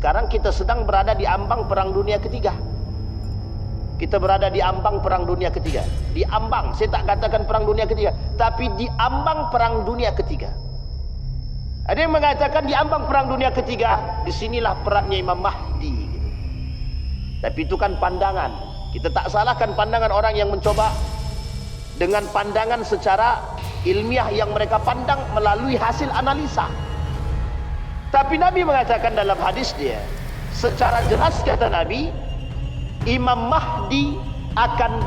Sekarang kita sedang berada di ambang perang dunia ketiga. Kita berada di ambang perang dunia ketiga. Di ambang, saya tak katakan perang dunia ketiga, tapi di ambang perang dunia ketiga. Ada yang mengatakan di ambang perang dunia ketiga, disinilah perannya Imam Mahdi. Tapi itu kan pandangan. Kita tak salahkan pandangan orang yang mencoba dengan pandangan secara ilmiah yang mereka pandang melalui hasil analisa. Tapi Nabi mengatakan dalam hadis dia, secara jelas kata Nabi, Imam Mahdi akan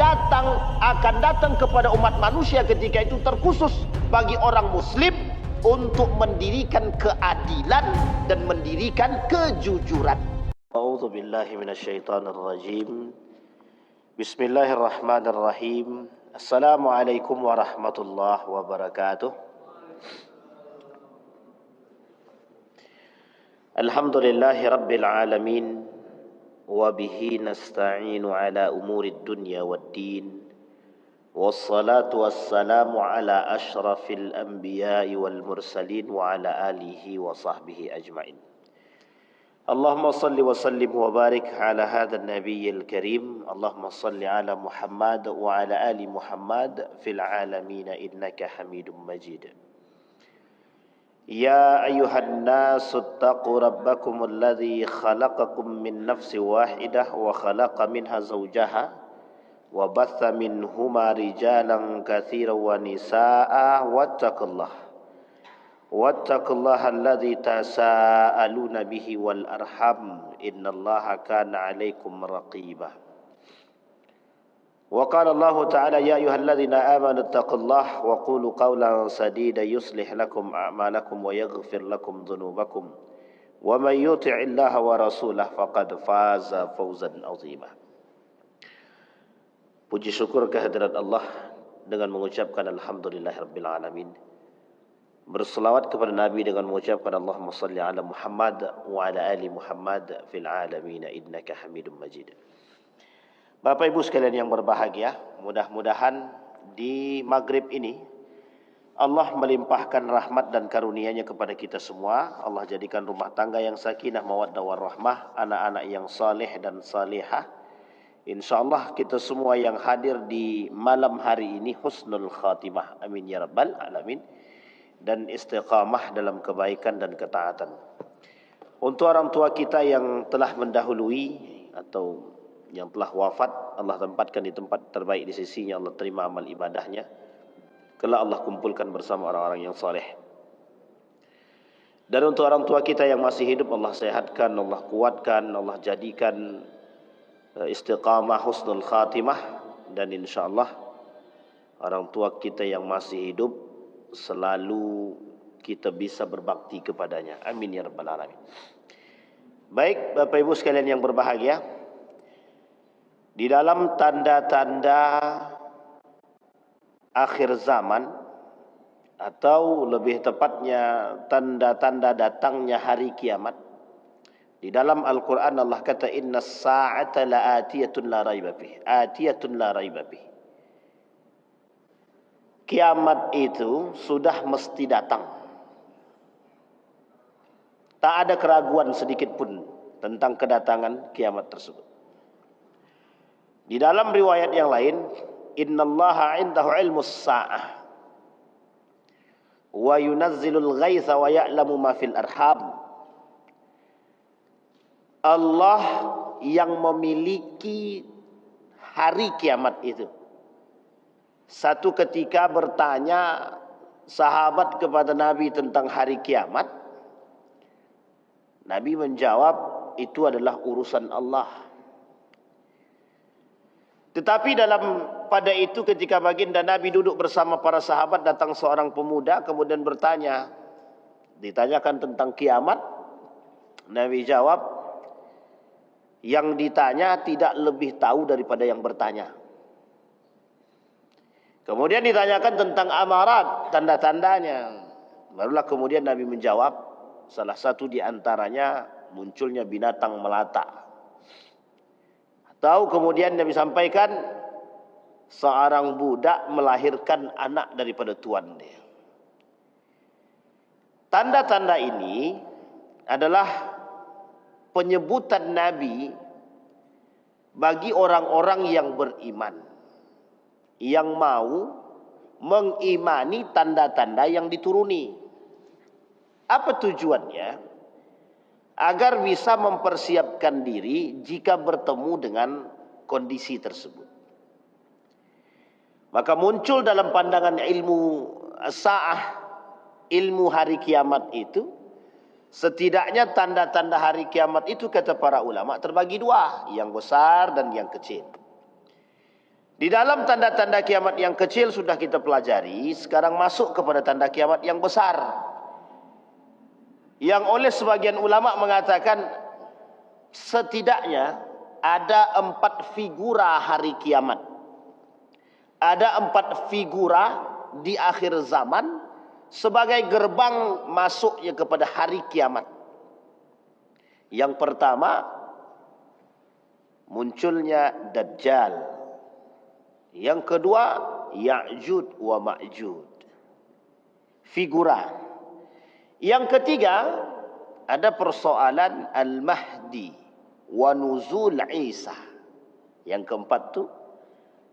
datang kepada umat manusia ketika itu terkhusus bagi orang muslim untuk mendirikan keadilan dan mendirikan kejujuran. A'udzu billahi minasyaitonir rajim. Bismillahirrahmanirrahim. Assalamualaikum warahmatullahi wabarakatuh. Alhamdulillahi rabbil alamin. وبه نستعين على أمور الدنيا والدين والصلاة والسلام على أشرف الأنبياء والمرسلين وعلى آله وصحبه أجمعين. اللهم صل وسلم وبارك على هذا النبي الكريم. اللهم صل على محمد وعلى آل محمد في العالمين إنك حميد مجيد. يا أيها الناس اتقوا ربكم الذي خلقكم من نفس واحدة وخلق منها زوجها وبث منهما رجالا كثيرا ونساء واتقوا الله الذي تساءلون به والأرحام إن الله كان عليكم رقيبا. وقال الله تعالى يا أيها الذين آمنوا اتقوا الله وقولوا قولا سديدا يصلح لكم أعمالكم ويغفر لكم ذنوبكم ومن يطع الله ورسوله فقد فاز فوزا عظيما. Puji syukur kehadirat Allah dengan mengucapkan alhamdulillahirabbil alamin. Berselawat kepada Nabi dengan mengucapkan Allahumma salli ala Muhammad wa ala ali Muhammad fil alamin innaka Hamidum Majid. Bapak Ibu sekalian yang berbahagia, mudah-mudahan di maghrib ini Allah melimpahkan rahmat dan karunia-Nya kepada kita semua. Allah jadikan rumah tangga yang sakinah, mawaddah warahmah, anak-anak yang saleh dan salihah. InsyaAllah kita semua yang hadir di malam hari ini husnul khatimah. Amin ya rabbal alamin. Dan istiqamah dalam kebaikan dan ketaatan. Untuk orang tua kita yang telah mendahului atau yang telah wafat, Allah tempatkan di tempat terbaik di sisinya, Allah terima amal ibadahnya. Kelak Allah kumpulkan bersama orang-orang yang soleh. Dan untuk orang tua kita yang masih hidup, Allah sehatkan, Allah kuatkan, Allah jadikan istiqamah husnul khatimah. Dan insyaAllah orang tua kita yang masih hidup selalu kita bisa berbakti kepadanya. Amin ya rabbal alamin. Baik Bapak Ibu sekalian yang berbahagia, di dalam tanda-tanda akhir zaman, atau lebih tepatnya tanda-tanda datangnya hari kiamat, di dalam Al-Quran Allah kata innas sa'ata la'atiyatun la raiba bih. Atiyatun la raiba bih. Kiamat itu sudah mesti datang. Tak ada keraguan sedikit pun tentang kedatangan kiamat tersebut. Di dalam riwayat yang lain, innallaha 'indahu 'ilmus sa'ah wa yunazzilul ghaitha wa ya'lamu ma fil arham. Allah yang memiliki hari kiamat itu. Satu ketika bertanya sahabat kepada Nabi tentang hari kiamat, Nabi menjawab itu adalah urusan Allah. Tetapi pada itu ketika baginda Nabi duduk bersama para sahabat, datang seorang pemuda kemudian bertanya. Ditanyakan tentang kiamat. Nabi jawab, yang ditanya tidak lebih tahu daripada yang bertanya. Kemudian ditanyakan tentang amarat, tanda-tandanya. Barulah kemudian Nabi menjawab, salah satu di antaranya munculnya binatang melata. Tahu kemudian Nabi sampaikan seorang budak melahirkan anak daripada tuan dia. Tanda-tanda ini adalah penyebutan Nabi bagi orang-orang yang beriman, yang mau mengimani tanda-tanda yang dituruni. Apa tujuannya? Agar bisa mempersiapkan diri jika bertemu dengan kondisi tersebut. Maka muncul dalam pandangan ilmu sa'ah, ilmu hari kiamat itu, setidaknya tanda-tanda hari kiamat itu kata para ulama terbagi dua, yang besar dan yang kecil. Di dalam tanda-tanda kiamat yang kecil sudah kita pelajari, sekarang masuk kepada tanda kiamat yang besar. Yang oleh sebagian ulama mengatakan setidaknya ada 4 figura hari kiamat. Ada 4 figura di akhir zaman sebagai gerbang masuknya kepada hari kiamat. Yang pertama, munculnya Dajjal. Yang kedua, Ya'jud wa Ma'jud. Figura. Yang ketiga, ada persoalan Al-Mahdi wa nuzul Isa. Yang keempat tu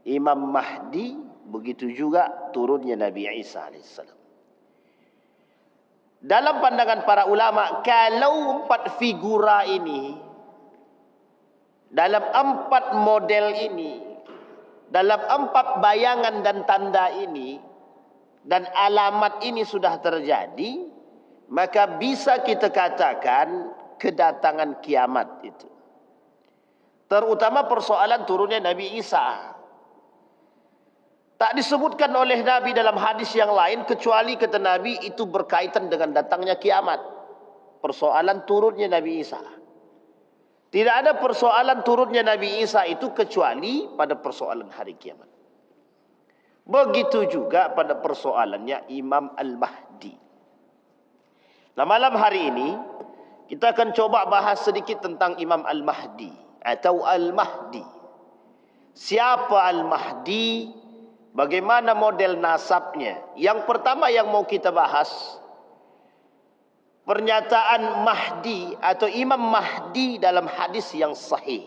Imam Mahdi, begitu juga turunnya Nabi Isa alaihissalam. Dalam pandangan para ulama, kalau 4 figura ini, dalam 4 model ini, dalam 4 bayangan dan tanda ini, dan alamat ini sudah terjadi, maka bisa kita katakan kedatangan kiamat itu. Terutama persoalan turunnya Nabi Isa. Tak disebutkan oleh Nabi dalam hadis yang lain, kecuali kata Nabi itu berkaitan dengan datangnya kiamat. Persoalan turunnya Nabi Isa. Tidak ada persoalan turunnya Nabi Isa itu kecuali pada persoalan hari kiamat. Begitu juga pada persoalannya Imam Al-Mahdi. Nah, malam hari ini kita akan coba bahas sedikit tentang Imam Al-Mahdi atau Al-Mahdi. Siapa Al-Mahdi? Bagaimana model nasabnya? Yang pertama yang mau kita bahas, pernyataan Mahdi atau Imam Mahdi dalam hadis yang sahih.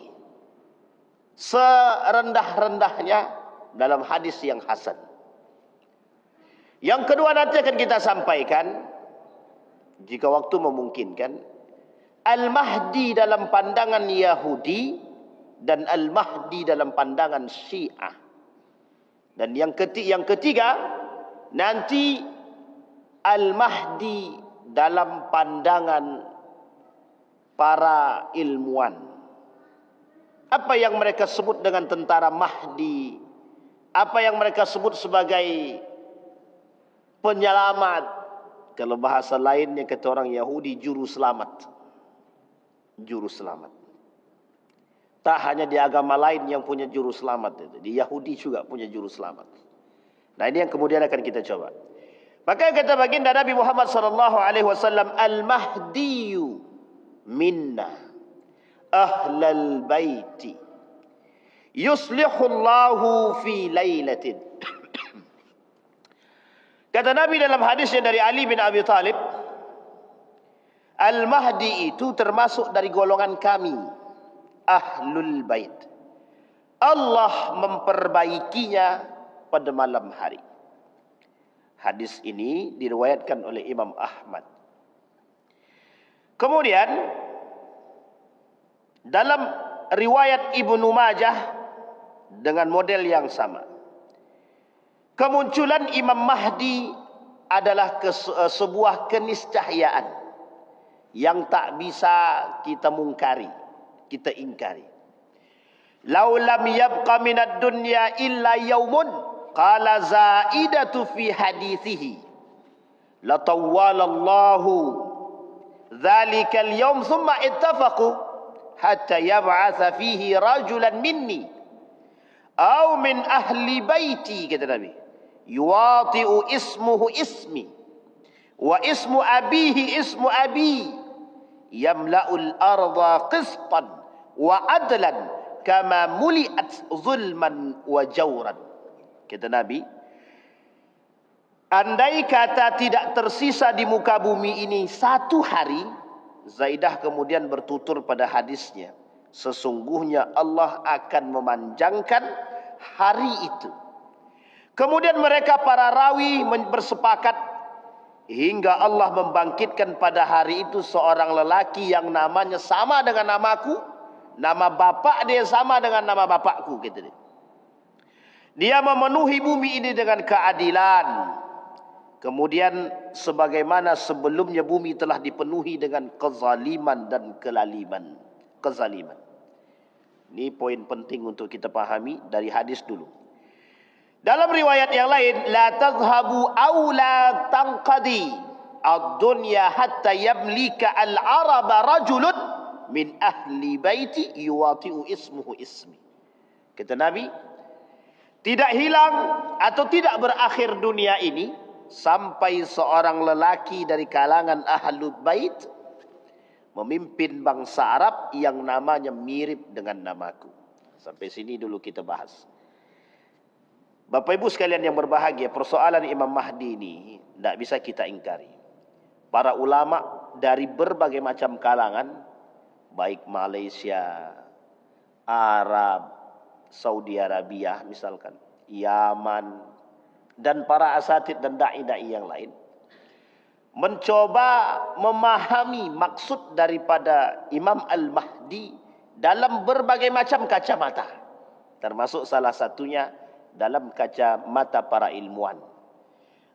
Serendah-rendahnya dalam hadis yang hasan. Yang kedua nanti akan kita sampaikan, jika waktu memungkinkan, Al-Mahdi dalam pandangan Yahudi dan Al-Mahdi dalam pandangan Syiah. Dan yang ketiga nanti Al-Mahdi dalam pandangan para ilmuwan. Apa yang mereka sebut dengan tentara Mahdi, apa yang mereka sebut sebagai penyelamat. Kalau bahasa lainnya kata orang Yahudi, juru selamat. Juru selamat. Tak hanya di agama lain yang punya juru selamat, di Yahudi juga punya juru selamat. Nah, ini yang kemudian akan kita coba. Maka kata baginda Nabi Muhammad sallallahu alaihi wasallam, Al-Mahdiyu minna ahlal baiti yuslihullahu fi lailatin. Kata Nabi dalam hadisnya dari Ali bin Abi Thalib, Al-Mahdi itu termasuk dari golongan kami, Ahlul Bait. Allah memperbaikinya pada malam hari. Hadis ini diriwayatkan oleh Imam Ahmad. Kemudian dalam riwayat Ibnu Majah dengan model yang sama, kemunculan Imam Mahdi adalah sebuah keniscayaan yang tak bisa kita mungkari, kita ingkari. Lau lam yabqa minad dunya illa yaumun qala zaidatu fi hadithihi la tawwalallahu dzalikal yaum thumma ittafaqu hatta yab'atha fihi rajulan minni aw min ahli baiti, kata Nabi, yuwati'u ismuhu ismi wa ismu abihi ismu abi yamla'ul arda qistan wa adlan kama muli'at zulman wa jawran. Kata Nabi, andai kata tidak tersisa di muka bumi ini satu hari Zaidah kemudian bertutur pada hadisnya, sesungguhnya Allah akan memanjangkan hari itu. Kemudian mereka para rawi bersepakat hingga Allah membangkitkan pada hari itu seorang lelaki yang namanya sama dengan namaku, nama bapak dia sama dengan nama bapakku, gitu dia. Dia memenuhi bumi ini dengan keadilan. Kemudian sebagaimana sebelumnya bumi telah dipenuhi dengan kezaliman dan kelaliman. Kezaliman. Ini poin penting untuk kita pahami dari hadis dulu. Dalam riwayat yang lain, la tadhhabu aw la tanqadi ad-dunya hatta yamlika al-araba rajulun min ahli baiti yuwati'u ismuhu ismi. Kata Nabi, tidak hilang atau tidak berakhir dunia ini sampai seorang lelaki dari kalangan ahlul bait memimpin bangsa Arab yang namanya mirip dengan namaku. Sampai sini dulu kita bahas. Bapak Ibu sekalian yang berbahagia, persoalan Imam Mahdi ini tidak bisa kita ingkari. Para ulama dari berbagai macam kalangan, baik Malaysia, Arab, Saudi Arabia misalkan, Yaman, dan para asatid dan da'i-da'i yang lain, mencoba memahami maksud daripada Imam Al-Mahdi dalam berbagai macam kacamata. Termasuk salah satunya dalam kacamata para ilmuwan.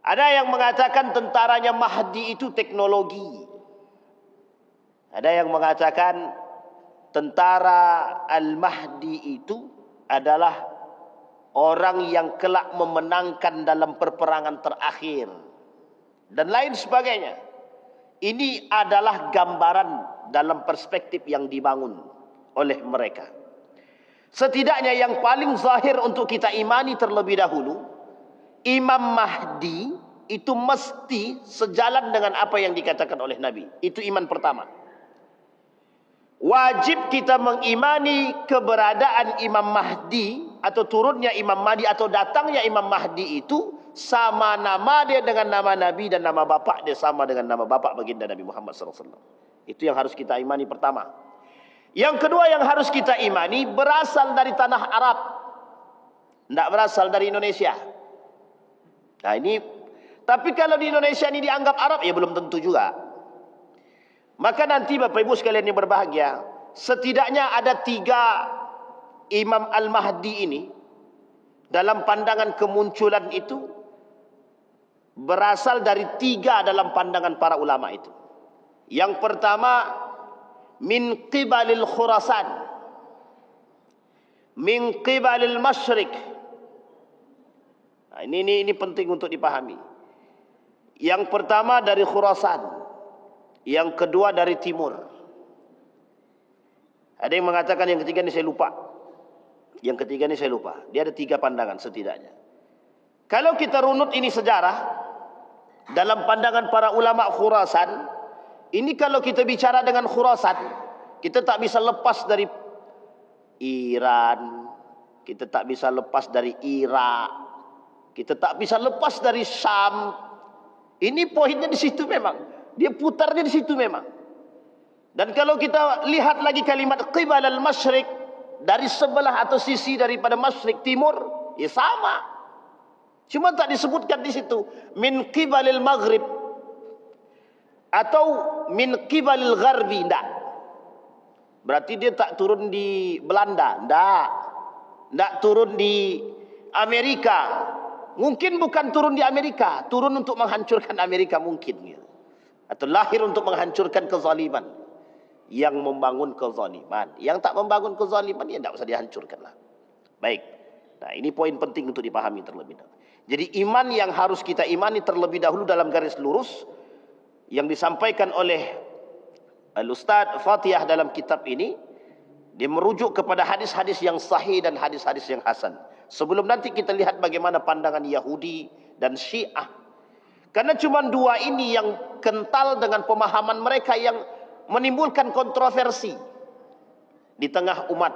Ada yang mengatakan tentaranya Mahdi itu teknologi. Ada yang mengatakan tentara Al-Mahdi itu adalah orang yang kelak memenangkan dalam perperangan terakhir. Dan lain sebagainya. Ini adalah gambaran dalam perspektif yang dibangun oleh mereka. Setidaknya yang paling zahir untuk kita imani terlebih dahulu, Imam Mahdi itu mesti sejalan dengan apa yang dikatakan oleh Nabi. Itu iman pertama. Wajib kita mengimani keberadaan Imam Mahdi atau turunnya Imam Mahdi atau datangnya Imam Mahdi itu sama nama dia dengan nama Nabi dan nama bapak dia sama dengan nama bapak baginda Nabi Muhammad SAW. Itu yang harus kita imani pertama. Yang kedua yang harus kita imani berasal dari tanah Arab, tidak berasal dari Indonesia. Nah ini, tapi kalau di Indonesia ini dianggap Arab, ya belum tentu juga. Maka nanti Bapak Ibu sekalian yang berbahagia, setidaknya ada 3 Imam Al-Mahdi ini, dalam pandangan kemunculan itu, berasal dari 3 dalam pandangan para ulama itu. Yang pertama, min qibalil Khurasan, min qibalil Masyriq. Nah, ini penting untuk dipahami. Yang pertama dari Khurasan, yang kedua dari timur. Ada yang mengatakan yang ketiga ini saya lupa. Yang ketiga ini saya lupa. Dia ada 3 pandangan setidaknya. Kalau kita runut ini sejarah, dalam pandangan para ulama Khurasan, ini kalau kita bicara dengan Khurasan, kita tak bisa lepas dari Iran, kita tak bisa lepas dari Irak, kita tak bisa lepas dari Syam. Ini poinnya di situ memang. Dia putarnya di situ memang. Dan kalau kita lihat lagi kalimat qibal al-masyriq, dari sebelah atau sisi daripada masyriq timur, ya sama. Cuma tak disebutkan di situ min qibalil maghrib atau min qibalil gharbi, enggak. Berarti dia tak turun di Belanda, enggak turun di Amerika. Mungkin bukan turun di Amerika, turun untuk menghancurkan Amerika mungkin gitu. Atau lahir untuk menghancurkan kezaliman. Yang membangun kezaliman, yang tak membangun kezaliman, ya tidak usah dihancurkan lah. Baik. Nah, ini poin penting untuk dipahami terlebih dahulu. Jadi iman yang harus kita imani terlebih dahulu dalam garis lurus yang disampaikan oleh Al-Ustaz Fatihah dalam kitab ini, dia merujuk kepada hadis-hadis yang sahih dan hadis-hadis yang hasan. Sebelum nanti kita lihat bagaimana pandangan Yahudi dan Syiah. Karena cuma 2 ini yang kental dengan pemahaman mereka yang menimbulkan kontroversi di tengah umat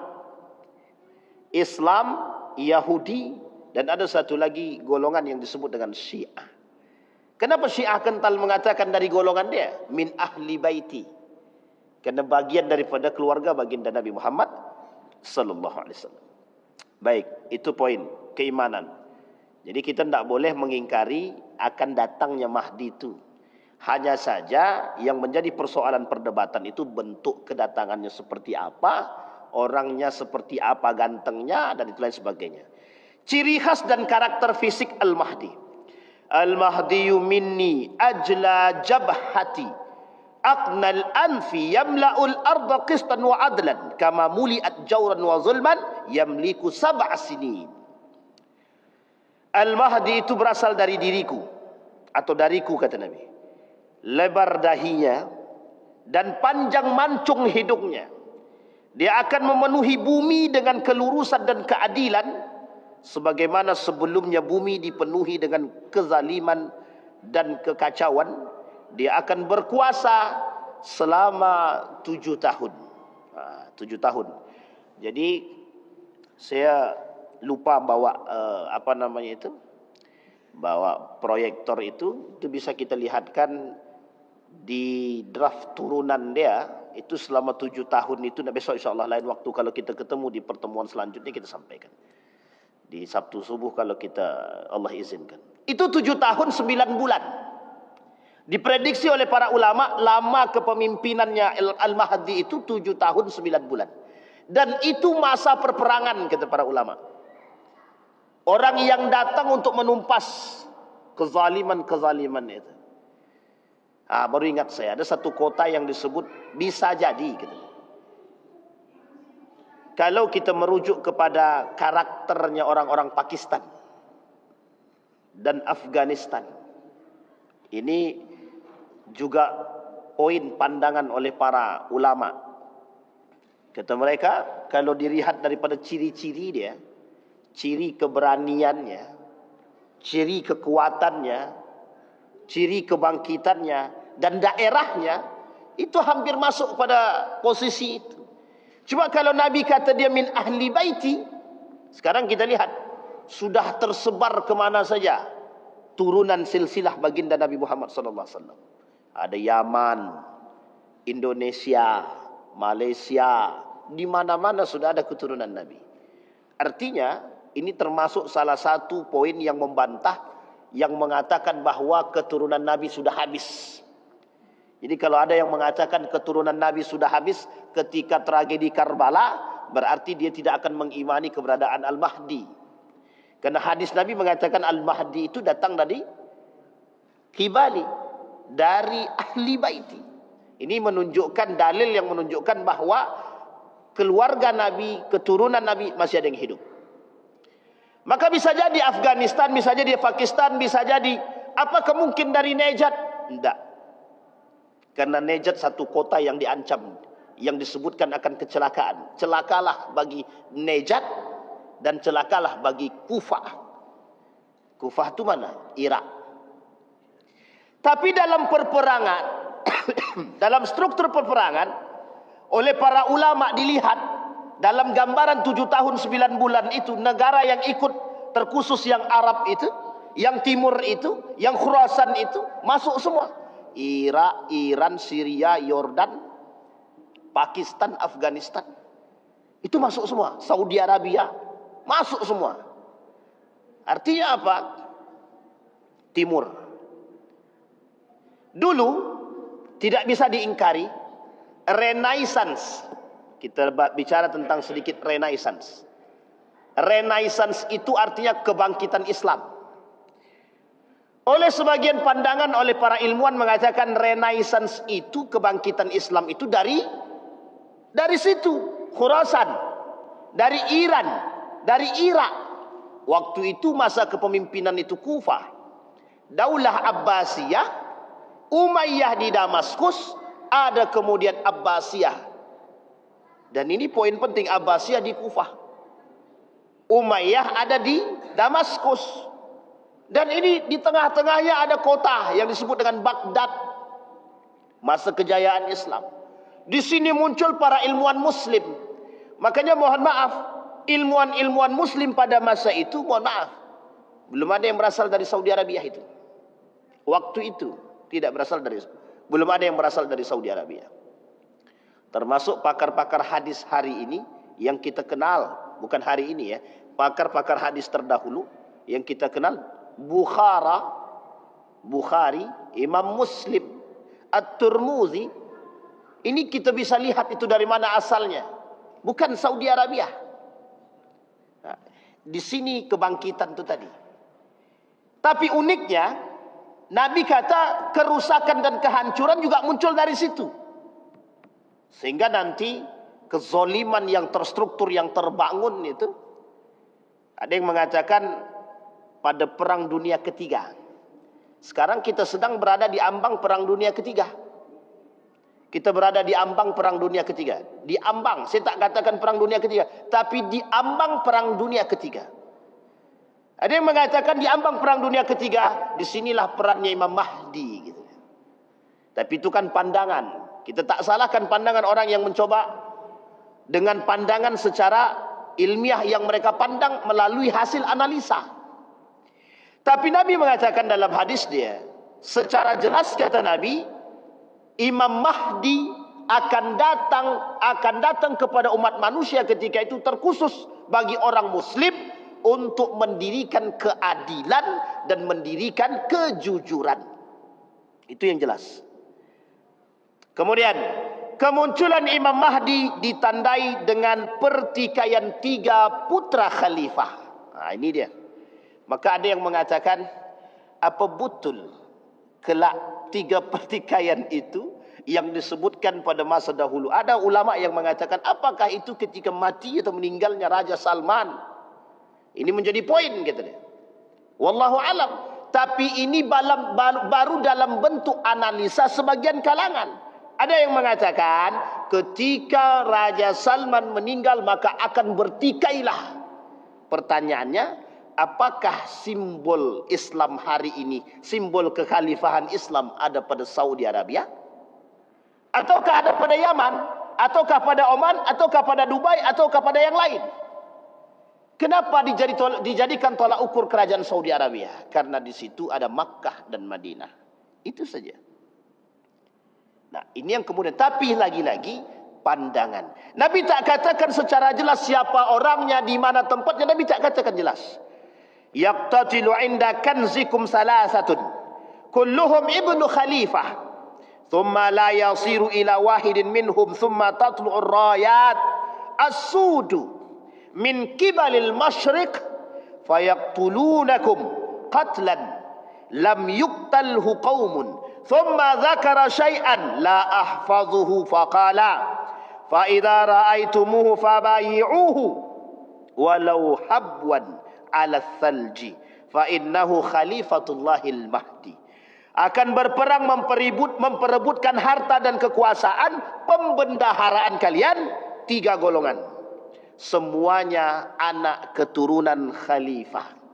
Islam, Yahudi, dan ada satu lagi golongan yang disebut dengan Syiah. Kenapa Syiah kental mengatakan dari golongan dia min ahli baiti? Karena bagian daripada keluarga baginda Nabi Muhammad sallallahu alaihi wasallam. Baik, itu poin keimanan. Jadi kita tidak boleh mengingkari akan datangnya Mahdi itu. Hanya saja yang menjadi persoalan perdebatan itu bentuk kedatangannya seperti apa, orangnya seperti apa, gantengnya, dan itu lain sebagainya. Ciri khas dan karakter fisik Al-Mahdi. Al-Mahdiyu minni ajla jabhati aqnal anfi yamla'ul arda qistan wa adlan kama muli'at jawran wa zulman yamliku sab'a sinin. Al-Mahdi itu berasal dari diriku atau dariku, kata Nabi. Lebar dahinya dan panjang mancung hidungnya. Dia akan memenuhi bumi dengan kelurusan dan keadilan sebagaimana sebelumnya bumi dipenuhi dengan kezaliman dan kekacauan. Dia akan berkuasa selama 7 tahun. 7 tahun. Jadi saya lupa bawa bawa proyektor itu bisa kita lihatkan di draft turunan dia itu selama 7 tahun itu. Nah, besok insyaAllah lain waktu kalau kita ketemu di pertemuan selanjutnya kita sampaikan. Di Sabtu subuh kalau kita Allah izinkan. Itu 7 tahun 9 bulan. Diprediksi oleh para ulama lama kepemimpinannya Al-Mahdi itu 7 tahun 9 bulan. Dan itu masa perperangan, kata para ulama. Orang yang datang untuk menumpas kezaliman-kezaliman itu. Baru ingat saya, ada satu kota yang disebut bisa jadi gitu. Kalau kita merujuk kepada karakternya orang-orang Pakistan dan Afghanistan, ini juga poin pandangan oleh para ulama. Kata mereka, kalau dilihat daripada ciri-ciri dia, ciri keberaniannya, ciri kekuatannya, ciri kebangkitannya, dan daerahnya, itu hampir masuk pada posisi itu. Cuma kalau Nabi kata dia min ahli baiti, sekarang kita lihat, sudah tersebar kemana saja turunan silsilah baginda Nabi Muhammad SAW. Ada Yaman, Indonesia, Malaysia, di mana-mana sudah ada keturunan Nabi. Artinya, ini termasuk salah satu poin yang membantah, yang mengatakan bahwa keturunan Nabi sudah habis. Jadi kalau ada yang mengatakan keturunan Nabi sudah habis ketika tragedi Karbala, berarti dia tidak akan mengimani keberadaan Al-Mahdi. Karena hadis Nabi mengatakan Al-Mahdi itu datang dari Kibali, dari ahli baiti. Ini menunjukkan dalil yang menunjukkan bahwa keluarga Nabi, keturunan Nabi masih ada yang hidup. Maka bisa jadi Afghanistan, bisa jadi Pakistan, bisa jadi apakah mungkin dari Nejat? Tidak. Karena Nejat satu kota yang diancam, yang disebutkan akan kecelakaan. Celakalah bagi Nejat dan celakalah bagi Kufah. Kufah itu mana? Irak. Tapi dalam perperangan, dalam struktur perperangan, oleh para ulama dilihat, dalam gambaran 7 tahun 9 bulan itu, negara yang ikut terkhusus yang Arab itu, yang Timur itu, yang Khurasan itu, masuk semua. Irak, Iran, Syria, Yordan, Pakistan, Afghanistan. Itu masuk semua. Saudi Arabia, masuk semua. Artinya apa? Timur. Dulu, tidak bisa diingkari, Renaissance. Kita bicara tentang sedikit Renaissance. Renaissance itu artinya kebangkitan Islam. Oleh sebagian pandangan oleh para ilmuwan mengatakan Renaissance itu kebangkitan Islam itu dari situ, Khurasan, dari Iran, dari Irak. Waktu itu masa kepemimpinan itu Kufah. Daulah Abbasiyah, Umayyah di Damaskus, ada kemudian Abbasiyah. Dan ini poin penting, Abbasiyah di Kufah. Umayyah ada di Damaskus. Dan ini di tengah-tengahnya ada kota yang disebut dengan Baghdad. Masa kejayaan Islam. Di sini muncul para ilmuwan muslim. Makanya mohon maaf, ilmuwan-ilmuwan muslim pada masa itu, mohon maaf, belum ada yang berasal dari Saudi Arabia itu. Waktu itu belum ada yang berasal dari Saudi Arabia. Termasuk pakar-pakar hadis hari ini yang kita kenal, bukan hari ini ya, pakar-pakar hadis terdahulu yang kita kenal, Bukhari, Imam Muslim, At-Tirmidzi. Ini kita bisa lihat itu dari mana asalnya. Bukan Saudi Arabia. Nah, di sini kebangkitan itu tadi. Tapi uniknya, Nabi kata kerusakan dan kehancuran juga muncul dari situ. Sehingga nanti kezoliman yang terstruktur, yang terbangun itu, ada yang mengatakan pada perang dunia ketiga. Sekarang kita sedang berada di ambang perang dunia ketiga. Kita berada di ambang perang dunia ketiga. Di ambang, saya tak katakan perang dunia ketiga, tapi di ambang perang dunia ketiga. Ada yang mengatakan di ambang perang dunia ketiga, disinilah perannya Imam Mahdi. Gitu. Tapi itu kan pandangan. Kita tak salahkan pandangan orang yang mencoba dengan pandangan secara ilmiah yang mereka pandang melalui hasil analisa. Tapi Nabi mengatakan dalam hadis dia, secara jelas kata Nabi, Imam Mahdi akan datang kepada umat manusia ketika itu terkhusus bagi orang muslim untuk mendirikan keadilan dan mendirikan kejujuran. Itu yang jelas. Kemudian kemunculan Imam Mahdi ditandai dengan pertikaian 3 putra khalifah. Nah, ini dia. Maka ada yang mengatakan, apa betul kelak 3 pertikaian itu yang disebutkan pada masa dahulu? Ada ulama yang mengatakan, apakah itu ketika mati atau meninggalnya Raja Salman? Ini menjadi poin, kata dia. Wallahu alam. Tapi ini baru dalam bentuk analisa sebagian kalangan. Ada yang mengatakan ketika Raja Salman meninggal maka akan bertikailah. Pertanyaannya, apakah simbol Islam hari ini, simbol kekhalifahan Islam ada pada Saudi Arabia? Ataukah ada pada Yaman? Ataukah pada Oman? Ataukah pada Dubai? Ataukah pada yang lain? Kenapa dijadikan tolak ukur kerajaan Saudi Arabia? Karena di situ ada Makkah dan Madinah. Itu saja. Nah, ini yang kemudian. Tapi lagi-lagi pandangan. Nabi tak katakan secara jelas siapa orangnya, di mana tempatnya. Nabi tak katakan jelas. Yaqtatilu inda kanzikum salasatun. Kulluhum ibnu khalifah. Thumma la yasiru ila wahidin minhum. Thumma tatlu'ur rayat. As-sudu. Min kibalil masyriq. Fayaqtulunakum. Qatlan. Lam yuktalhu qawmun. ثم ذكر شيئا لا أحفظه فقال فإذا رأيتموه فبايعوه ولو حبوا على الثلج فإنه خليفة الله المهدي. Akan berperang memperebutkan harta dan kekuasaan, pembendaharaan kalian 3 golongan. Semuanya anak keturunan khalifah.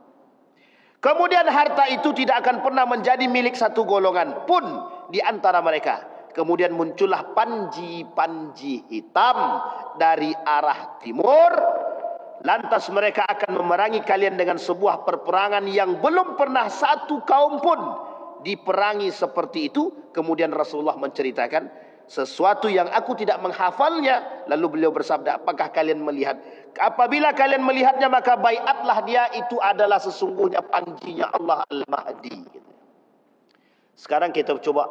Kemudian harta itu tidak akan pernah menjadi milik satu golongan pun di antara mereka. Kemudian muncullah panji-panji hitam dari arah timur. Lantas mereka akan memerangi kalian dengan sebuah perperangan yang belum pernah satu kaum pun diperangi seperti itu. Kemudian Rasulullah menceritakan sesuatu yang aku tidak menghafalnya. Lalu beliau bersabda, apakah kalian melihat? Apabila kalian melihatnya maka baiatlah dia, itu adalah sesungguhnya panjinya Allah Al-Mahdi. Sekarang kita coba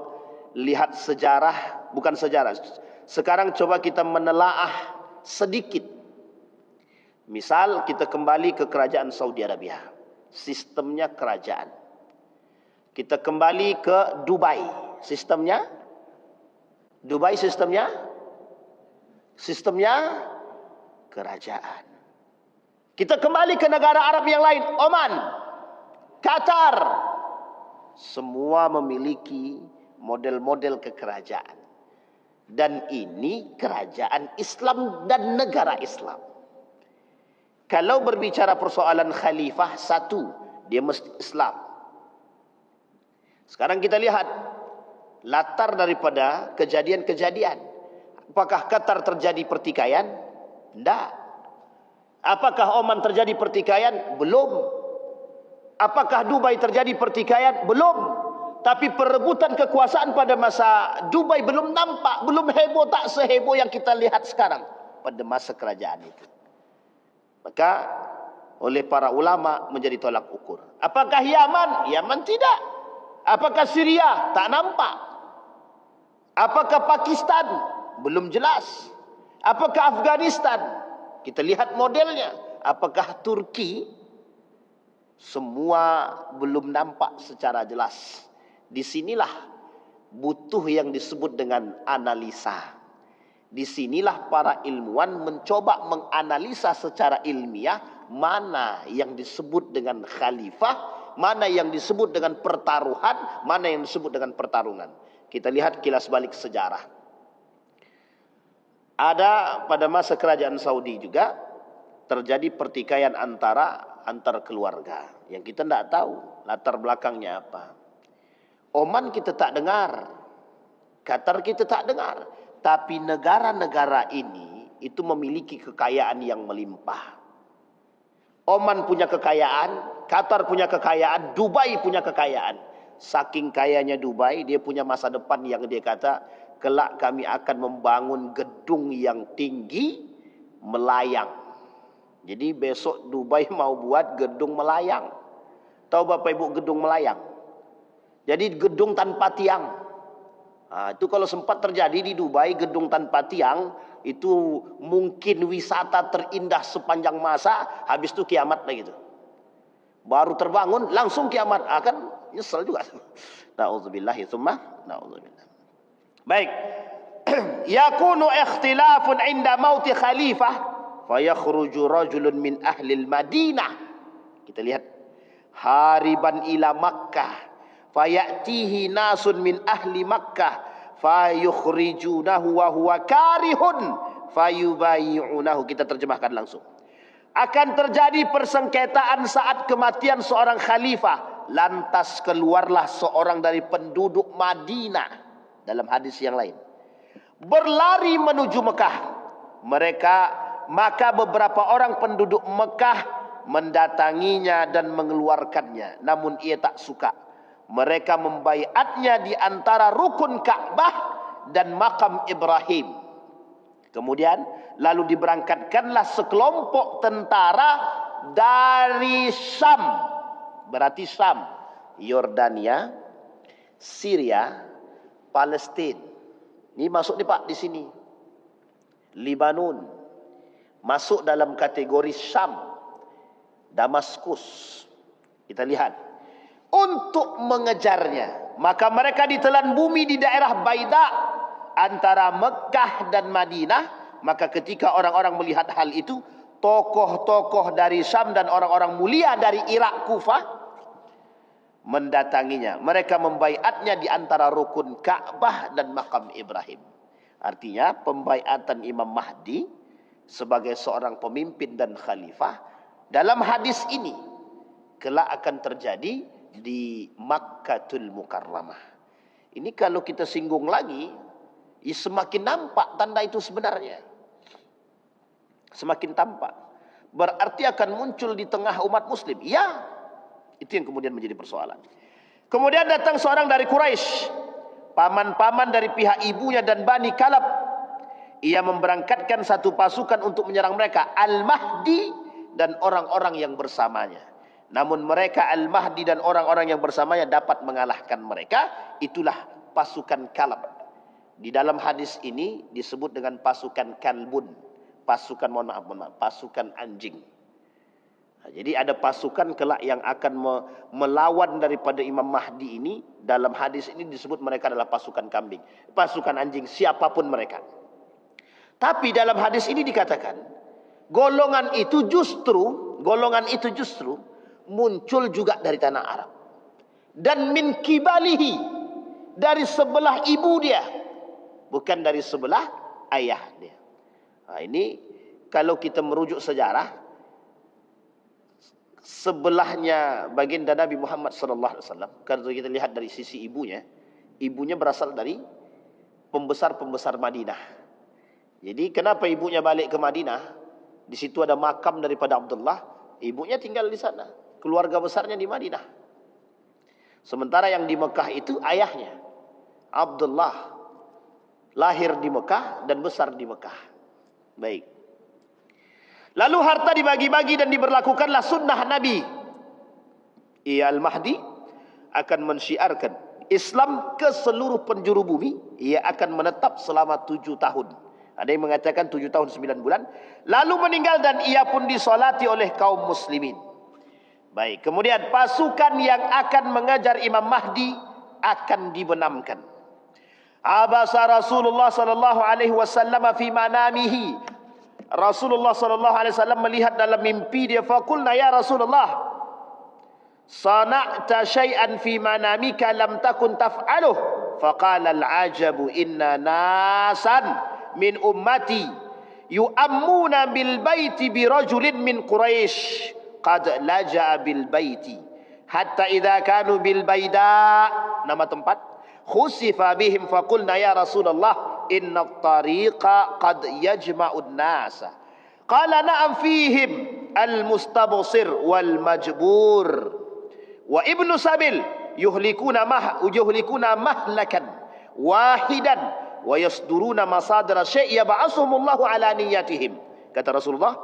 lihat sejarah, bukan sejarah. Sekarang coba kita menelaah sedikit. Misal kita kembali ke kerajaan Saudi Arabia. Sistemnya kerajaan. Kita kembali ke Dubai. Sistemnya kerajaan. Kita kembali ke negara Arab yang lain, Oman, Qatar. Semua memiliki model-model kekerajaan. Dan ini kerajaan Islam dan negara Islam. Kalau berbicara persoalan khalifah, satu, dia mesti Islam. Sekarang kita lihat latar daripada kejadian-kejadian. Apakah Qatar terjadi pertikaian? Tidak. Apakah Oman terjadi pertikaian? Belum. Apakah Dubai terjadi pertikaian? Belum. Tapi perebutan kekuasaan pada masa Dubai belum nampak, belum heboh, tak seheboh yang kita lihat sekarang pada masa kerajaan itu. Maka oleh para ulama menjadi tolak ukur. Apakah Yaman? Yaman tidak. Apakah Syria? Tak nampak. Apakah Pakistan? Belum jelas. Apakah Afghanistan? Kita lihat modelnya. Apakah Turki? Semua belum nampak secara jelas. Disinilah butuh yang disebut dengan analisa. Disinilah para ilmuwan mencoba menganalisa secara ilmiah mana yang disebut dengan khalifah, mana yang disebut dengan pertaruhan, mana yang disebut dengan pertarungan. Kita lihat kilas balik sejarah. Ada pada masa kerajaan Saudi juga terjadi pertikaian antar keluarga yang kita tidak tahu latar belakangnya apa. Oman kita tak dengar, Qatar kita tak dengar, tapi negara-negara ini itu memiliki kekayaan yang melimpah. Oman punya kekayaan, Qatar punya kekayaan, Dubai punya kekayaan. Saking kayanya Dubai, dia punya masa depan yang dia kata, kelak kami akan membangun gedung yang tinggi melayang. Jadi besok Dubai mau buat gedung melayang. Tahu Bapak Ibu gedung melayang? Jadi gedung tanpa tiang. Nah, itu kalau sempat terjadi di Dubai, gedung tanpa tiang, itu mungkin wisata terindah sepanjang masa, habis itu kiamat lah gitu. Baru terbangun, langsung kiamat. Akan nyesel juga. Na'udzubillahi tsumma na'udzubillah. Baik. Yakunu ikhtilafun inda mauti khalifah, fayakhruju rajulun min ahli al-Madinah. Kita lihat. Hariban ila Makkah. Fayatihi nasun min ahli Makkah fayukhrijunahu wa huwa karihun fayubayi'unahu. Kita terjemahkan langsung. Akan terjadi persengketaan saat kematian seorang khalifah, lantas keluarlah seorang dari penduduk Madinah, dalam hadis yang lain, berlari menuju Mekah. Maka beberapa orang penduduk Mekah mendatanginya dan mengeluarkannya, namun ia tak suka. Mereka membaiatnya di antara rukun Ka'bah dan makam Ibrahim. Kemudian lalu diberangkatkanlah sekelompok tentara dari Syam. Berarti Syam, Yordania, Syria, Palestina. Ini masuk nih Pak di sini. Libanon masuk dalam kategori Syam. Damaskus. Kita lihat. Untuk mengejarnya, maka mereka ditelan bumi di daerah Baida antara Mekah dan Madinah. Maka ketika orang-orang melihat hal itu, tokoh-tokoh dari Syam dan orang-orang mulia dari Irak, Kufah mendatanginya. Mereka membaiatnya di antara rukun Ka'bah dan makam Ibrahim. Artinya pembaiatan Imam Mahdi sebagai seorang pemimpin dan khalifah dalam hadis ini kelak akan terjadi di Makkatul Mukarramah. Ini kalau kita singgung lagi, semakin nampak tanda itu sebenarnya. Semakin tampak. Berarti akan muncul di tengah umat muslim. Ya, itu yang kemudian menjadi persoalan. Kemudian datang seorang dari Quraisy, paman-paman dari pihak ibunya dan Bani Kalab. Ia memberangkatkan satu pasukan untuk menyerang mereka, Al-Mahdi dan orang-orang yang bersamanya. Namun mereka Al-Mahdi dan orang-orang yang bersamanya dapat mengalahkan mereka. Itulah pasukan Kalab. Di dalam hadis ini disebut dengan pasukan Kalbun. Pasukan, mohon maaf, pasukan anjing. Nah, jadi ada pasukan kelak yang akan melawan daripada Imam Mahdi ini. Dalam hadis ini disebut mereka adalah pasukan kambing, pasukan anjing, siapapun mereka. Tapi dalam hadis ini dikatakan golongan itu justru muncul juga dari tanah Arab. Dan min kibalihi, dari sebelah ibu dia, bukan dari sebelah ayah dia. Nah, ini kalau kita merujuk sejarah, sebelahnya baginda Nabi Muhammad SAW, kalau kita lihat dari sisi ibunya berasal dari pembesar-pembesar Madinah. Jadi kenapa ibunya balik ke Madinah? Di situ ada makam daripada Abdullah, ibunya tinggal di sana. Keluarga besarnya di Madinah. Sementara yang di Mekah itu ayahnya, Abdullah, lahir di Mekah dan besar di Mekah. Baik. Lalu harta dibagi-bagi dan diberlakukanlah sunnah Nabi. Ia Al-Mahdi akan mensyiarkan Islam ke seluruh penjuru bumi. Ia akan menetap selama 7 tahun. Ada yang mengatakan 7 tahun 9 bulan. Lalu meninggal dan ia pun disolati oleh kaum muslimin. Baik, kemudian pasukan yang akan mengejar Imam Mahdi akan dibenamkan. Abasa Rasulullah sallallahu alaihi wasallam fi manamihi. Rasulullah sallallahu alaihi wasallam melihat dalam mimpi dia, faqulna ya Rasulullah, sana'ta syai'an fi manamika lam takun taf'aluh. Faqala al-ajabu inna nasan min ummati yu'ammuna bil baiti bi rajulin min Quraisy qad laja'a bil baiti hatta idza kanu bil baida, nama tempat, khusifa bihim faqulna ya Rasulullah inna at-tariqa qad yajma'un nasa. Qala na'am fihim al-mustabsir wal majbur wa ibnu sabil yuhlikuna mahlakan wahidan wa yasduruna masadra syai' yab'asuhumullahu ala niyatihim. Kata Rasulullah,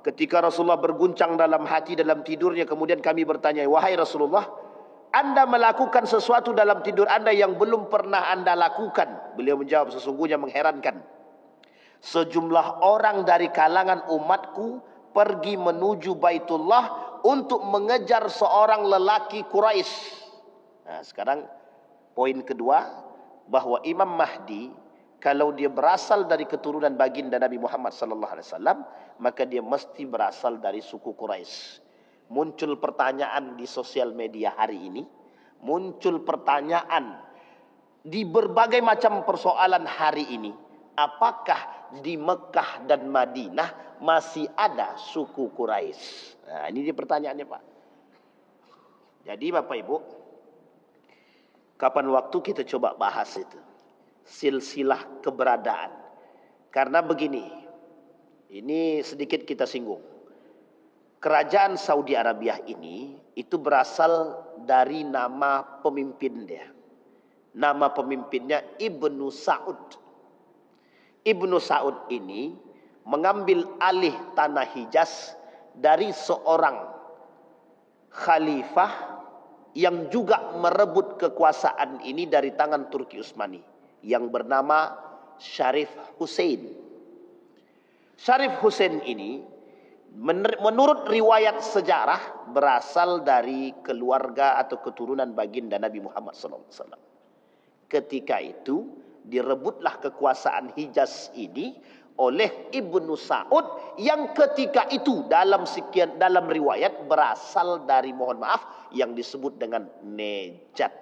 ketika Rasulullah berguncang dalam hati dalam tidurnya, kemudian kami bertanya, wahai Rasulullah, Anda melakukan sesuatu dalam tidur Anda yang belum pernah Anda lakukan. Beliau menjawab, sesungguhnya mengherankan, sejumlah orang dari kalangan umatku pergi menuju Baitullah untuk mengejar seorang lelaki Quraisy. Nah, sekarang poin kedua, bahwa Imam Mahdi kalau dia berasal dari keturunan baginda Nabi Muhammad sallallahu alaihi wasallam, maka dia mesti berasal dari suku Quraisy. Muncul pertanyaan di sosial media hari ini, muncul pertanyaan di berbagai macam persoalan hari ini, apakah di Mekah dan Madinah masih ada suku Quraisy? Nah, ini dia pertanyaannya, Pak. Jadi Bapak Ibu, kapan waktu kita coba bahas itu silsilah keberadaan. Karena begini, ini sedikit kita singgung. Kerajaan Saudi Arabia ini itu berasal dari nama pemimpin dia. Nama pemimpinnya Ibnu Saud. Ibnu Saud ini mengambil alih tanah Hijaz dari seorang khalifah yang juga merebut kekuasaan ini dari tangan Turki Utsmani yang bernama Syarif Hussein. Syarif Hussein ini menurut riwayat sejarah berasal dari keluarga atau keturunan baginda Nabi Muhammad SAW. Ketika itu direbutlah kekuasaan Hijaz ini oleh Ibnu Saud yang ketika itu dalam riwayat berasal dari, mohon maaf, yang disebut dengan Nejat.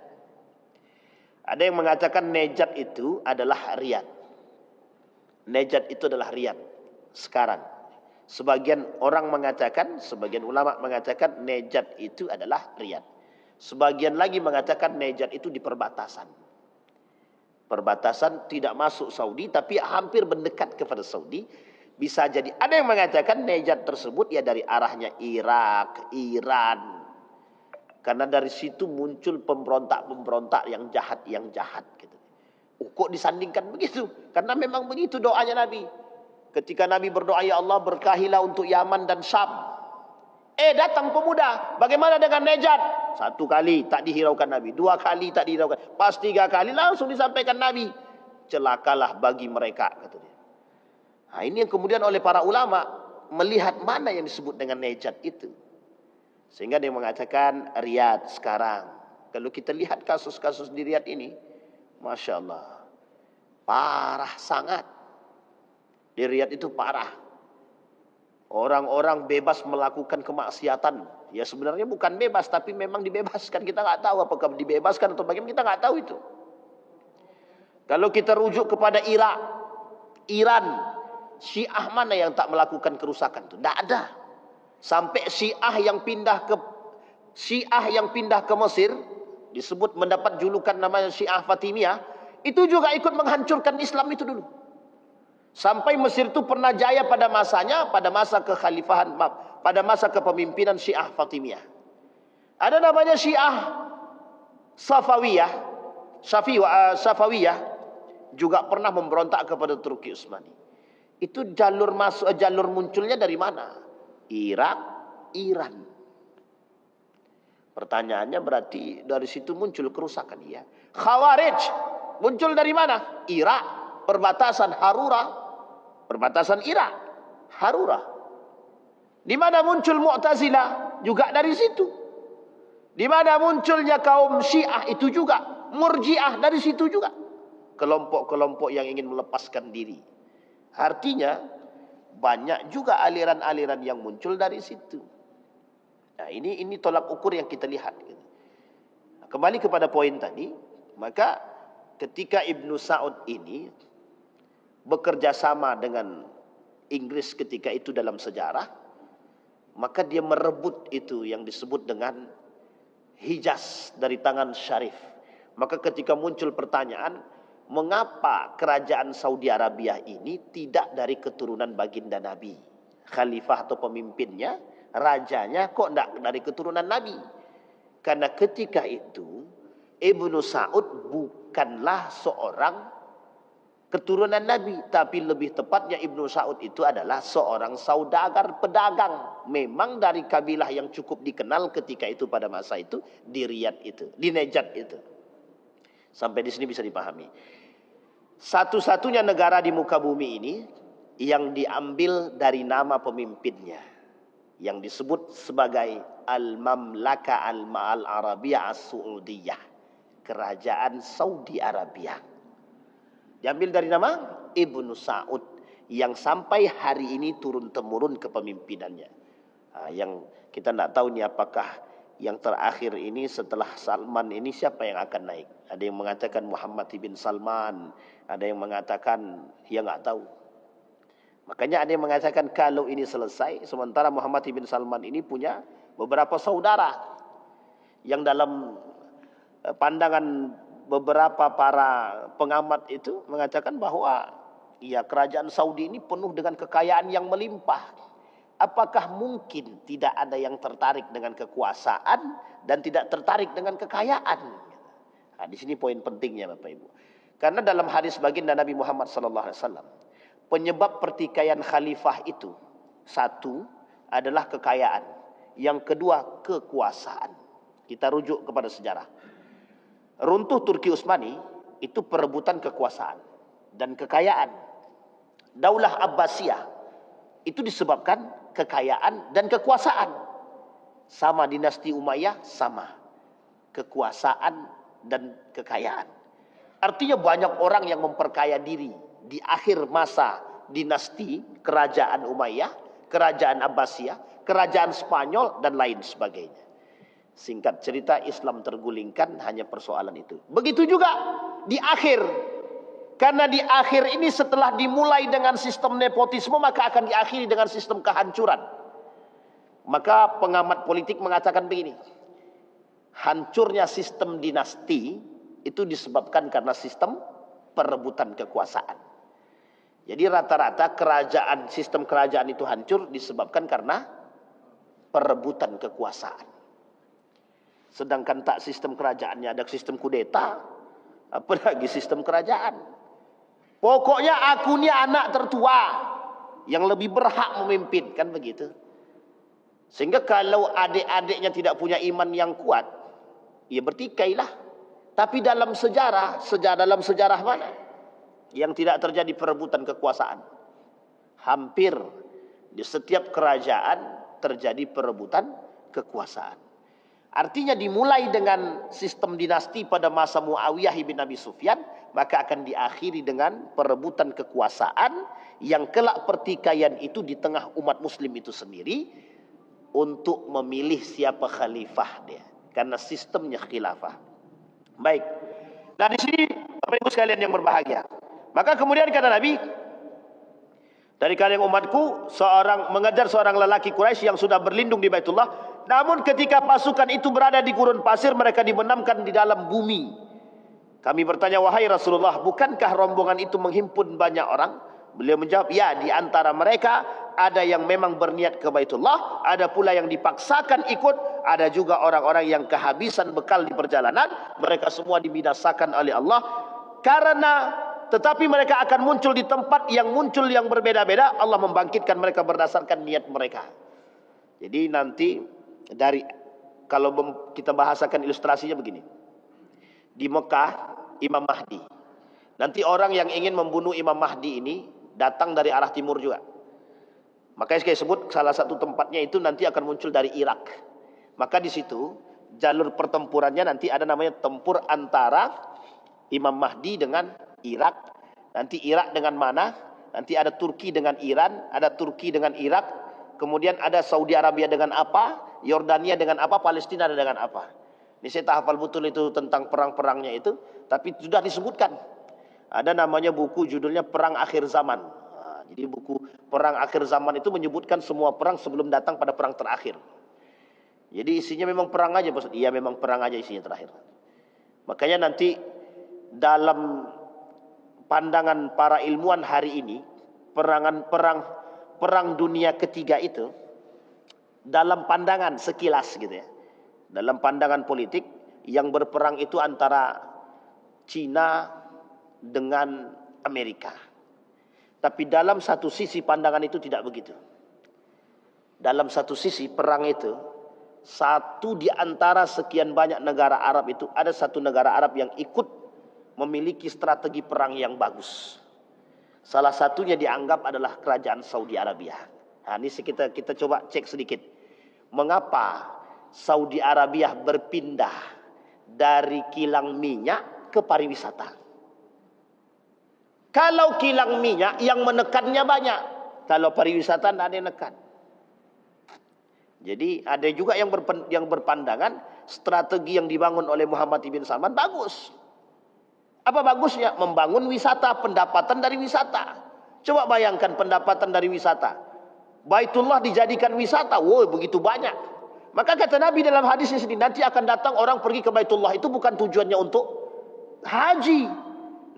Ada yang mengatakan Nejat itu adalah Riyadh. Nejat itu adalah Riyadh sekarang. Sebagian orang mengatakan, sebagian ulama mengatakan Nejat itu adalah Riyadh. Sebagian lagi mengatakan Nejat itu di perbatasan. Perbatasan tidak masuk Saudi tapi hampir mendekat kepada Saudi. Bisa jadi ada yang mengatakan Nejat tersebut ya dari arahnya Irak, Iran. Karena dari situ muncul pemberontak-pemberontak yang jahat gitu. Kok disandingkan begitu? Karena memang begitu doanya Nabi. Ketika Nabi berdoa, ya Allah berkahilah untuk Yaman dan Syam. Datang pemuda. Bagaimana dengan Nejat? 1 kali tak dihiraukan Nabi. 2 kali tak dihiraukan. Pas 3 kali langsung disampaikan Nabi. Celakalah bagi mereka, kata dia. Nah, ini yang kemudian oleh para ulama melihat mana yang disebut dengan Nejat itu. Sehingga dia mengatakan Riyadh sekarang. Kalau kita lihat kasus-kasus di Riyadh ini, Masya Allah, parah sangat. Di Riyadh itu parah. Orang-orang bebas melakukan kemaksiatan. Ya sebenarnya bukan bebas, tapi memang dibebaskan. Kita nggak tahu apakah dibebaskan atau bagaimana, kita nggak tahu itu. Kalau kita rujuk kepada Irak, Iran, Syiah mana yang tak melakukan kerusakan itu? Tidak ada. Sampai Syiah yang pindah ke Mesir, disebut mendapat julukan namanya Syiah Fatimiyah, itu juga ikut menghancurkan Islam itu dulu. Sampai Mesir itu pernah jaya pada masanya, pada masa kekhalifahan, pada masa kepemimpinan Syiah Fatimiyah. Ada namanya Syiah Safawiyah juga pernah memberontak kepada Turki Utsmani. Itu jalur munculnya dari mana? Irak, Iran. Pertanyaannya berarti dari situ muncul kerusakan, ya. Khawarij muncul dari mana? Irak, perbatasan Harura, perbatasan Irak, Harura. Di mana muncul Mu'tazilah? Juga dari situ. Di mana munculnya kaum Syiah itu juga, Murji'ah dari situ juga. Kelompok-kelompok yang ingin melepaskan diri. Artinya banyak juga aliran-aliran yang muncul dari situ. Nah, ini tolak ukur yang kita lihat. Kembali kepada poin tadi, maka ketika Ibnu Saud ini bekerja sama dengan Inggris ketika itu dalam sejarah, maka dia merebut itu yang disebut dengan Hijaz dari tangan Syarif. Maka ketika muncul pertanyaan, mengapa kerajaan Saudi Arabia ini tidak dari keturunan baginda Nabi? Khalifah atau pemimpinnya, rajanya kok tidak dari keturunan Nabi? Karena ketika itu Ibnu Saud bukanlah seorang keturunan Nabi, tapi lebih tepatnya Ibnu Saud itu adalah seorang saudagar, pedagang. Memang dari kabilah yang cukup dikenal ketika itu pada masa itu di Riyadh itu, di Najat itu. Sampai di sini bisa dipahami. Satu-satunya negara di muka bumi ini yang diambil dari nama pemimpinnya, yang disebut sebagai Al-Mamlaka Al-Arabiyah As-Saudiyah, kerajaan Saudi Arabia. Diambil dari nama Ibnu Saud yang sampai hari ini turun-temurun kepemimpinannya. Nah, yang kita tidak tahu nih apakah yang terakhir ini setelah Salman ini siapa yang akan naik. Ada yang mengatakan Muhammad bin Salman, ada yang mengatakan ya nggak tahu. Makanya ada yang mengatakan kalau ini selesai, sementara Muhammad bin Salman ini punya beberapa saudara yang dalam pandangan beberapa para pengamat itu mengatakan bahwa ya kerajaan Saudi ini penuh dengan kekayaan yang melimpah. Apakah mungkin tidak ada yang tertarik dengan kekuasaan dan tidak tertarik dengan kekayaan? Nah, di sini poin pentingnya Bapak Ibu. Karena dalam hadis baginda Nabi Muhammad SAW, penyebab pertikaian khalifah itu satu adalah kekayaan, yang kedua kekuasaan. Kita rujuk kepada sejarah. Runtuh Turki Utsmani itu perebutan kekuasaan dan kekayaan. Daulah Abbasiyah itu disebabkan kekayaan dan kekuasaan. Sama dinasti Umayyah, sama kekuasaan dan kekayaan. Artinya banyak orang yang memperkaya diri di akhir masa dinasti kerajaan Umayyah, kerajaan Abbasiyah, kerajaan Spanyol dan lain sebagainya. Singkat cerita, Islam tergulingkan hanya persoalan itu. Begitu juga di akhir. Karena di akhir ini setelah dimulai dengan sistem nepotisme, maka akan diakhiri dengan sistem kehancuran. Maka pengamat politik mengatakan begini. Hancurnya sistem dinasti itu disebabkan karena sistem perebutan kekuasaan. Jadi rata-rata sistem kerajaan itu hancur disebabkan karena perebutan kekuasaan. Sedangkan tak sistem kerajaannya ada sistem kudeta, apalagi sistem kerajaan. Pokoknya aku ini anak tertua yang lebih berhak memimpin, kan begitu. Sehingga kalau adik-adiknya tidak punya iman yang kuat, ya bertikailah. Tapi dalam sejarah mana yang tidak terjadi perebutan kekuasaan? Hampir di setiap kerajaan terjadi perebutan kekuasaan. Artinya dimulai dengan sistem dinasti pada masa Muawiyah bin Abi Sufyan, maka akan diakhiri dengan perebutan kekuasaan yang kelak pertikaian itu di tengah umat muslim itu sendiri untuk memilih siapa khalifah dia. Karena sistemnya khilafah. Baik. Nah di sini Bapak Ibu sekalian yang berbahagia. Maka kemudian kata Nabi, dari kalangan umatku mengejar seorang lelaki Quraisy yang sudah berlindung di Baitullah. Namun ketika pasukan itu berada di gurun pasir, mereka dibenamkan di dalam bumi. Kami bertanya, wahai Rasulullah, bukankah rombongan itu menghimpun banyak orang? Beliau menjawab, ya, di antara mereka ada yang memang berniat ke Baitullah, ada pula yang dipaksakan ikut, ada juga orang-orang yang kehabisan bekal di perjalanan. Mereka semua dibinasakan oleh Allah tetapi mereka akan muncul di tempat yang berbeda-beda. Allah membangkitkan mereka berdasarkan niat mereka. Jadi nanti kalau kita bahasakan ilustrasinya begini. Di Mekah, Imam Mahdi. Nanti orang yang ingin membunuh Imam Mahdi ini datang dari arah timur juga. Makanya saya sebut salah satu tempatnya itu nanti akan muncul dari Irak. Maka di situ jalur pertempurannya nanti ada namanya tempur antara Imam Mahdi dengan Irak. Nanti Irak dengan mana? Nanti ada Turki dengan Iran, ada Turki dengan Irak, kemudian ada Saudi Arabia dengan apa, Yordania dengan apa, Palestina dengan apa. Ini saya tak hafal betul itu tentang perang-perangnya itu, tapi sudah disebutkan. Ada namanya buku judulnya Perang Akhir Zaman. Jadi buku Perang Akhir Zaman itu menyebutkan semua perang sebelum datang pada perang terakhir. Jadi isinya memang perang aja, Ustaz. Iya, memang perang aja isinya terakhir. Makanya nanti dalam pandangan para ilmuwan hari ini, perang dunia ketiga itu, dalam pandangan sekilas gitu ya, dalam pandangan politik, yang berperang itu antara Cina dengan Amerika. Tapi dalam satu sisi pandangan itu tidak begitu. Dalam satu sisi perang itu, satu di antara sekian banyak negara Arab itu, ada satu negara Arab yang ikut memiliki strategi perang yang bagus. Salah satunya dianggap adalah kerajaan Saudi Arabia. Nah, ini kita coba cek sedikit. Mengapa Saudi Arabia berpindah dari kilang minyak ke pariwisata? Kalau kilang minyak yang menekannya banyak, kalau pariwisata tidak ada yang menekan. Jadi ada juga yang berpandangan strategi yang dibangun oleh Muhammad bin Salman bagus. Apa bagusnya? Membangun wisata, pendapatan dari wisata. Coba bayangkan pendapatan dari wisata. Baitullah dijadikan wisata. Wow, begitu banyak. Maka kata Nabi dalam hadisnya sendiri, nanti akan datang orang pergi ke Baitullah. Itu bukan tujuannya untuk haji.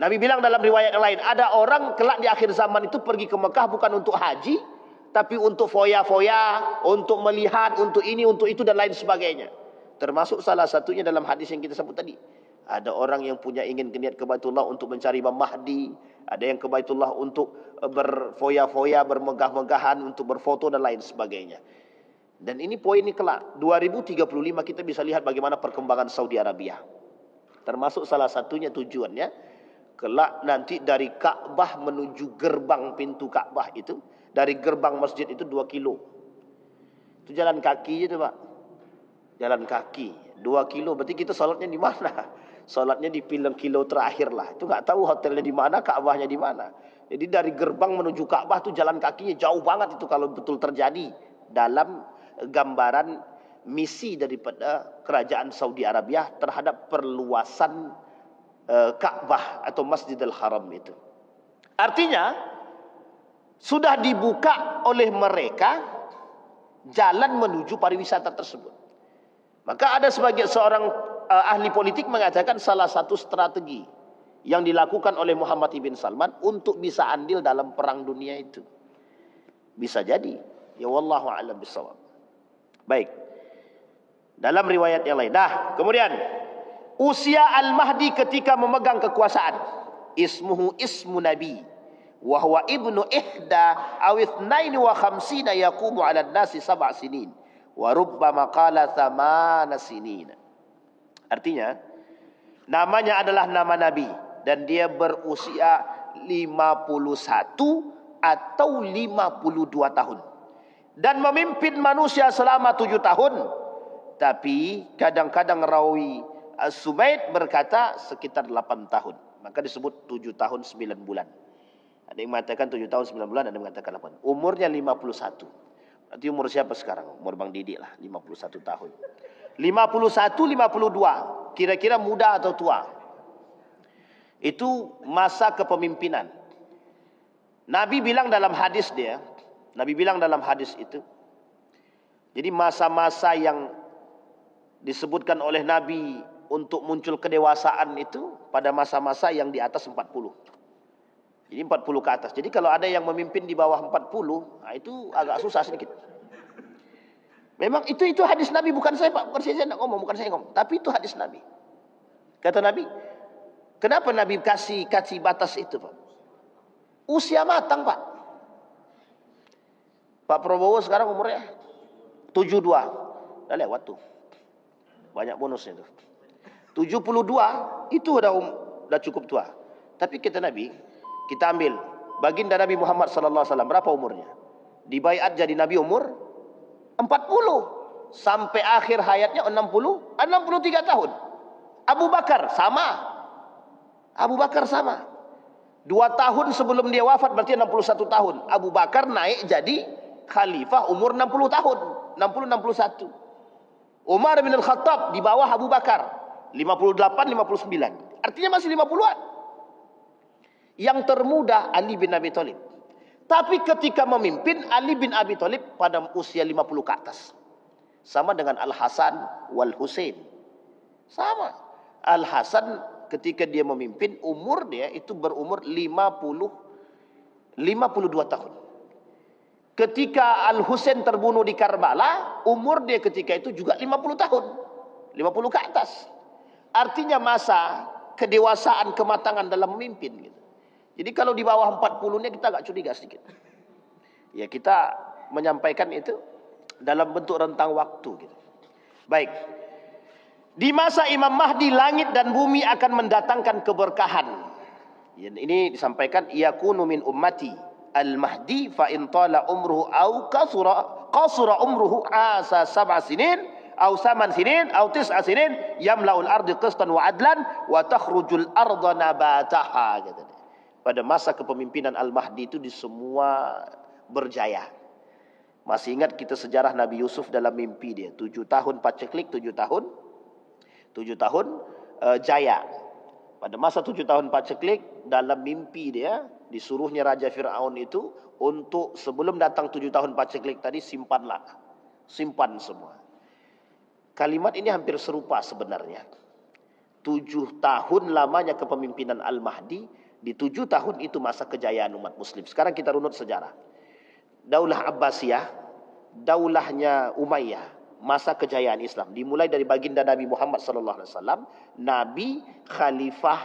Nabi bilang dalam riwayat yang lain, ada orang kelak di akhir zaman itu pergi ke Mekah bukan untuk haji, tapi untuk foya-foya, untuk melihat, untuk ini, untuk itu, dan lain sebagainya. Termasuk salah satunya dalam hadis yang kita sebut tadi. Ada orang yang punya ingin niat ke Baitullah untuk mencari Imam Mahdi. Ada yang ke Baitullah untuk berfoya-foya, bermegah-megahan, untuk berfoto dan lain sebagainya. Dan ini poin ini kelak. 2035 kita bisa lihat bagaimana perkembangan Saudi Arabia. Termasuk salah satunya tujuannya, kelak nanti dari Ka'bah menuju gerbang pintu Ka'bah itu, dari gerbang masjid itu 2 kilo. Itu jalan kaki itu Pak. Jalan kaki 2 kilo, berarti kita salatnya di mana? Salatnya di kilo terakhir lah. Itu nggak tahu hotelnya di mana, Ka'bahnya di mana. Jadi dari gerbang menuju Ka'bah itu jalan kakinya jauh banget itu kalau betul terjadi dalam gambaran misi daripada kerajaan Saudi Arabia terhadap perluasan Ka'bah atau Masjidil Haram itu. Artinya sudah dibuka oleh mereka jalan menuju pariwisata tersebut. Maka ada seorang ahli politik mengatakan salah satu strategi yang dilakukan oleh Muhammad bin Salman untuk bisa andil dalam perang dunia itu. Bisa jadi. Ya wallahu a'lam bishawab. Baik. Dalam riwayat yang lain. Nah, kemudian usia Al-Mahdi ketika memegang kekuasaan. Ismuhu ismu Nabi. Wa huwa ibnu ihda aw ithnaini wa khamsina yaqumu 'ala an-nasi 7 sinin. Wa rubbama qala 8 sinin. Artinya namanya adalah nama Nabi dan dia berusia 51 atau 52 tahun dan memimpin manusia selama 7 tahun. Tapi kadang-kadang rawi As-Subaid berkata sekitar 8 tahun. Maka disebut 7 tahun 9 bulan. Ada yang mengatakan 7 tahun 9 bulan, ada yang mengatakan 8. Umurnya 51. Berarti umur siapa sekarang? Umur Bang Didi lah, 51 tahun. 51, 52. Kira-kira muda atau tua? Itu masa kepemimpinan. Nabi bilang dalam hadis itu. Jadi masa-masa yang disebutkan oleh Nabi untuk muncul kedewasaan itu pada masa-masa yang di atas 40. Jadi 40 ke atas. Jadi kalau ada yang memimpin di bawah 40, nah itu agak susah sedikit. Memang itu hadis Nabi, bukan saya Pak, bukan saya nak ngomong, bukan saya ngomong, tapi itu hadis Nabi. Kata Nabi, kenapa Nabi kasih batas itu Pak? Usia matang Pak. Pak Prabowo sekarang umurnya 72, dah lewat tuh. Banyak bonusnya tuh. 72 itu udah cukup tua. Tapi kata Nabi, kita ambil baginda Nabi Muhammad sallallahu alaihi wasallam, berapa umurnya? Dibaiat jadi Nabi umur 40 sampai akhir hayatnya 63 tahun. Abu Bakar sama. 2 tahun sebelum dia wafat berarti 61 tahun. Abu Bakar naik jadi khalifah umur 60 tahun. 61. Umar bin Al-Khattab di bawah Abu Bakar 58, 59. Artinya masih 50-an. Yang termuda Ali bin Abi Thalib. Tapi ketika memimpin, Ali bin Abi Thalib pada usia 50 ke atas. Sama dengan Al-Hasan wal Husain. Sama. Al-Hasan ketika dia memimpin, umur dia itu berumur 52 tahun. Ketika Al-Husain terbunuh di Karbala, umur dia ketika itu juga 50 tahun. 50 ke atas. Artinya masa kedewasaan, kematangan dalam memimpin gitu. Jadi kalau di bawah 40-nya kita agak curiga sedikit. Ya kita menyampaikan itu dalam bentuk rentang waktu gitu. Baik. Di masa Imam Mahdi, langit dan bumi akan mendatangkan keberkahan. Ini disampaikan, yakunu min ummati al-mahdi fa in tala umruhu au qasura umruhu asa 7 sinin au 8 sinin au 9 sinin yamla'ul ardi qistan wa adlan wa takhrujul arda nabataha. Pada masa kepemimpinan Al-Mahdi itu di semua berjaya. Masih ingat kita sejarah Nabi Yusuf dalam mimpi dia, 7 tahun paceklik, 7 tahun jaya. Pada masa 7 tahun paceklik, dalam mimpi dia disuruhnya Raja Fir'aun itu untuk sebelum datang 7 tahun paceklik tadi, simpan semua. Kalimat ini hampir serupa sebenarnya. 7 tahun lamanya kepemimpinan Al-Mahdi. Di 7 tahun itu masa kejayaan umat muslim. Sekarang kita runut sejarah. Daulah Abbasiyah, daulahnya Umayyah, masa kejayaan Islam. Dimulai dari baginda Nabi Muhammad sallallahu alaihi wasallam, Nabi, khalifah,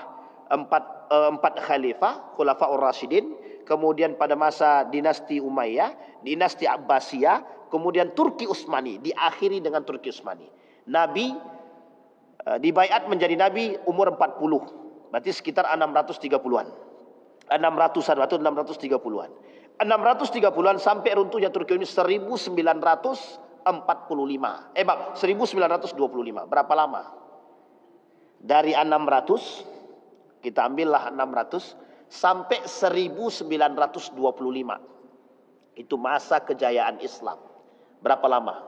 empat khalifah, Khulafaur Rasyidin, kemudian pada masa dinasti Umayyah, dinasti Abbasiyah, kemudian Turki Utsmani, diakhiri dengan Turki Utsmani. Nabi dibaiat menjadi nabi umur 40. Berarti sekitar 630-an. 600-an atau 630-an. 630-an sampai runtuhnya Turki ini 1945. 1925. Berapa lama? Dari 600, kita ambillah 600 sampai 1925. Itu masa kejayaan Islam. Berapa lama?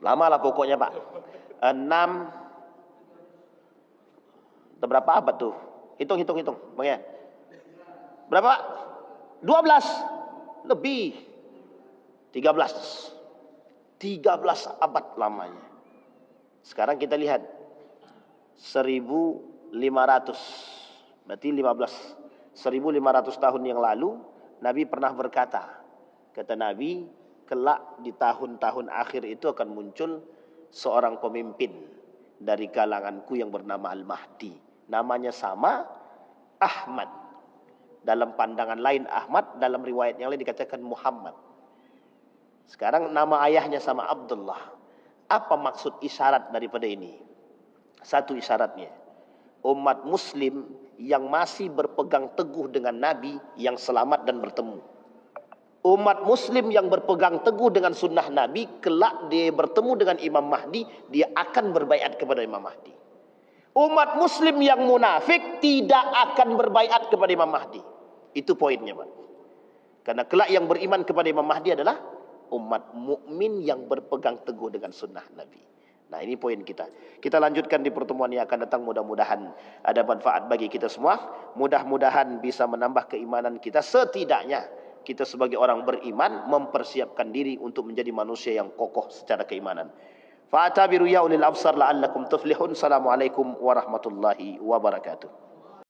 Lama lah pokoknya Pak. 6 berapa abad tuh? Hitung Bang ya. Berapa? 12. Lebih. 13 abad lamanya. Sekarang kita lihat 1500. Berarti 1500 tahun yang lalu Nabi pernah berkata. Kata Nabi, kelak di tahun-tahun akhir itu akan muncul seorang pemimpin dari kalanganku yang bernama Al-Mahdi. Namanya sama, Ahmad. Dalam pandangan lain Ahmad, dalam riwayat yang lain dikatakan Muhammad. Sekarang nama ayahnya sama Abdullah. Apa maksud isyarat daripada ini? Satu isyaratnya, umat muslim yang masih berpegang teguh dengan Nabi yang selamat dan bertemu. Umat muslim yang berpegang teguh dengan sunnah Nabi, kelak dia bertemu dengan Imam Mahdi, dia akan berbaiat kepada Imam Mahdi. Umat muslim yang munafik tidak akan berbaiat kepada Imam Mahdi. Itu poinnya, Pak. Karena kelak yang beriman kepada Imam Mahdi adalah umat mukmin yang berpegang teguh dengan sunnah Nabi. Nah, ini poin kita. Kita lanjutkan di pertemuan yang akan datang. Mudah-mudahan ada manfaat bagi kita semua. Mudah-mudahan bisa menambah keimanan kita. Setidaknya kita sebagai orang beriman mempersiapkan diri untuk menjadi manusia yang kokoh secara keimanan. Fa'tabiru ya ulil absar la'allakum tuflihun. Assalamualaikum warahmatullahi wabarakatuh.